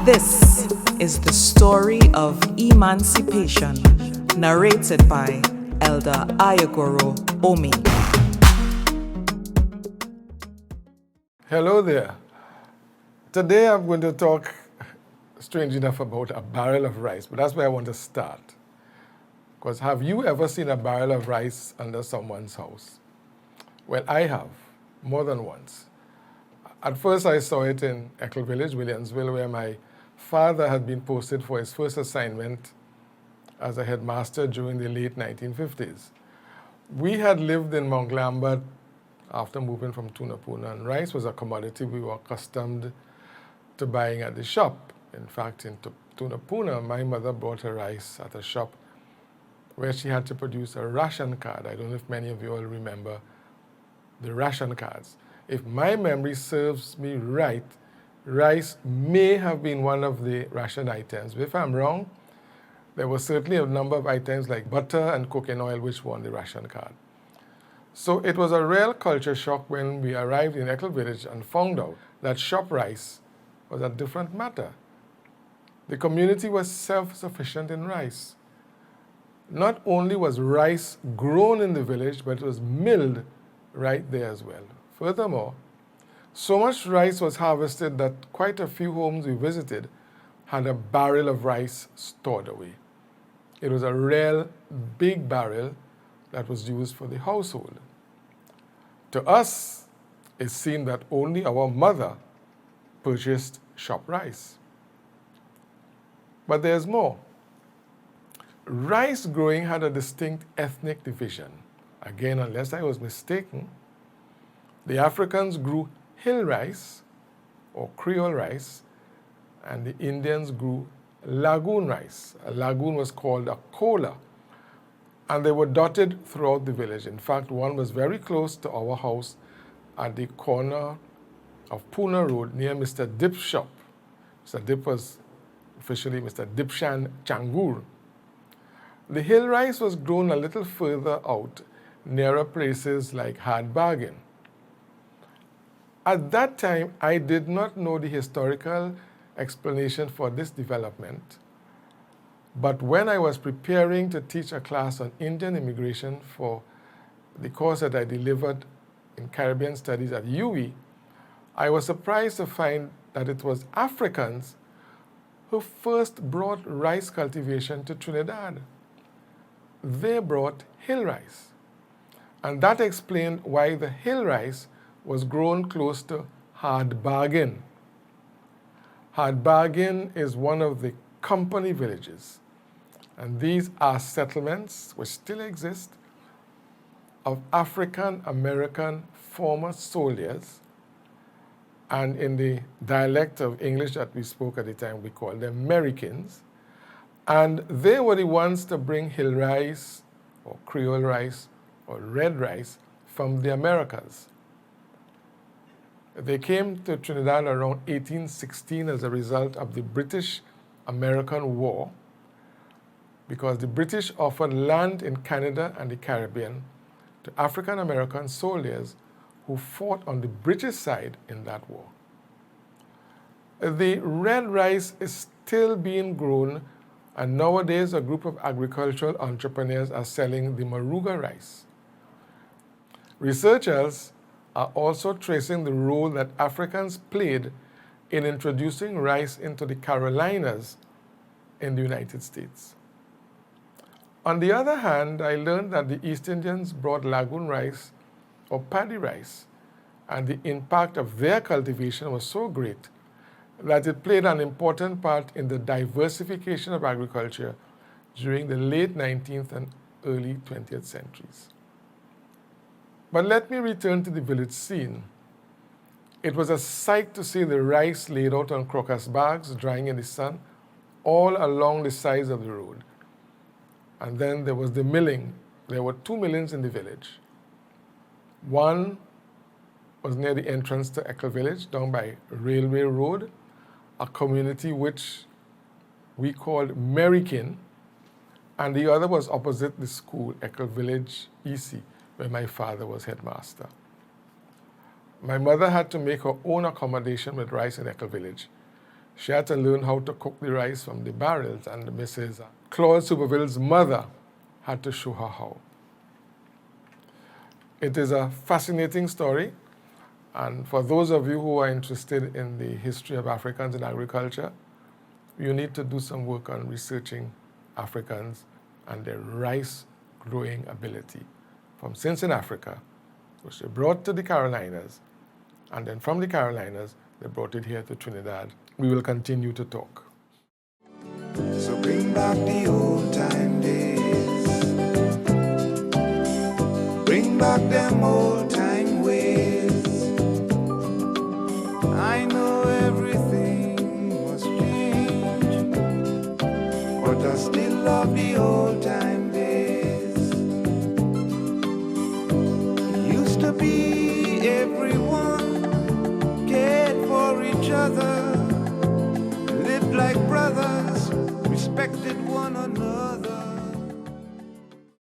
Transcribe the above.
This is the story of emancipation, narrated by Elder Aiyegoro Ome. Hello there. Today I'm going to talk, strange enough, about a barrel of rice, but that's where I want to start. Because have you ever seen a barrel of rice under someone's house? Well, I have, more than once. At first I saw it in Echo Village, Williamsville, where my father had been posted for his first assignment as a headmaster during the late 1950s. We had lived in Mount Lambert after moving from Tunapuna, and rice was a commodity we were accustomed to buying at the shop. In fact, in Tunapuna, my mother bought her rice at a shop where she had to produce a ration card. I don't know if many of you all remember the ration cards. If my memory serves me right, rice may have been one of the ration items. But if I'm wrong, there was certainly a number of items like butter and cooking oil which were on the ration card. So it was a real culture shock when we arrived in Echo Village and found out that shop rice was a different matter. The community was self-sufficient in rice. Not only was rice grown in the village, but it was milled right there as well. Furthermore, so much rice was harvested that quite a few homes we visited had a barrel of rice stored away. It was a real big barrel that was used for the household. To us, it seemed that only our mother purchased shop rice. But there's more. Rice growing had a distinct ethnic division. Again, unless I was mistaken, the Africans grew hill rice or Creole rice, and the Indians grew lagoon rice. A lagoon was called a kola, and they were dotted throughout the village. In fact, one was very close to our house at the corner of Pune Road near Mr. Dip's shop. Mr. Dip was officially Mr. Dipshan Changur. The hill rice was grown a little further out, nearer places like Hard Bargain. At that time, I did not know the historical explanation for this development, but when I was preparing to teach a class on Indian immigration for the course that I delivered in Caribbean Studies at UWI, I was surprised to find that it was Africans who first brought rice cultivation to Trinidad. They brought hill rice, and that explained why the hill rice was grown close to Hard Bargain. Hard Bargain is one of the company villages, and these are settlements which still exist of African American former soldiers, and in the dialect of English that we spoke at the time, we called them Americans, and they were the ones to bring hill rice or Creole rice or red rice from the Americas. They came to Trinidad around 1816 as a result of the British-American War, because the British offered land in Canada and the Caribbean to African-American soldiers who fought on the British side in that war. The red rice is still being grown, and nowadays a group of agricultural entrepreneurs are selling the Maruga rice. Researchers are also tracing the role that Africans played in introducing rice into the Carolinas in the United States. On the other hand, I learned that the East Indians brought lagoon rice or paddy rice, and the impact of their cultivation was so great that it played an important part in the diversification of agriculture during the late 19th and early 20th centuries. But let me return to the village scene. It was a sight to see the rice laid out on crocus bags, drying in the sun, all along the sides of the road. And then there was the milling. There were 2 millings in the village. One was near the entrance to Echo Village, down by Railway Road, a community which we called American, and the other was opposite the school, Echo Village EC, where my father was headmaster. My mother had to make her own accommodation with rice in Echo Village She had to learn how to cook the rice from the barrels, and Mrs. Claude Superville's mother had to show her how. It is a fascinating story, and for those of you who are interested in the history of Africans in agriculture, you need to do some work on researching Africans and their rice growing ability from since in Africa, which they brought to the Carolinas, and then from the Carolinas, they brought it here to Trinidad. We will continue to talk. So bring back the old time days. Bring back them old time ways. I know everything must change, but I still love the old time days. It used to be everyone cared for each other, lived like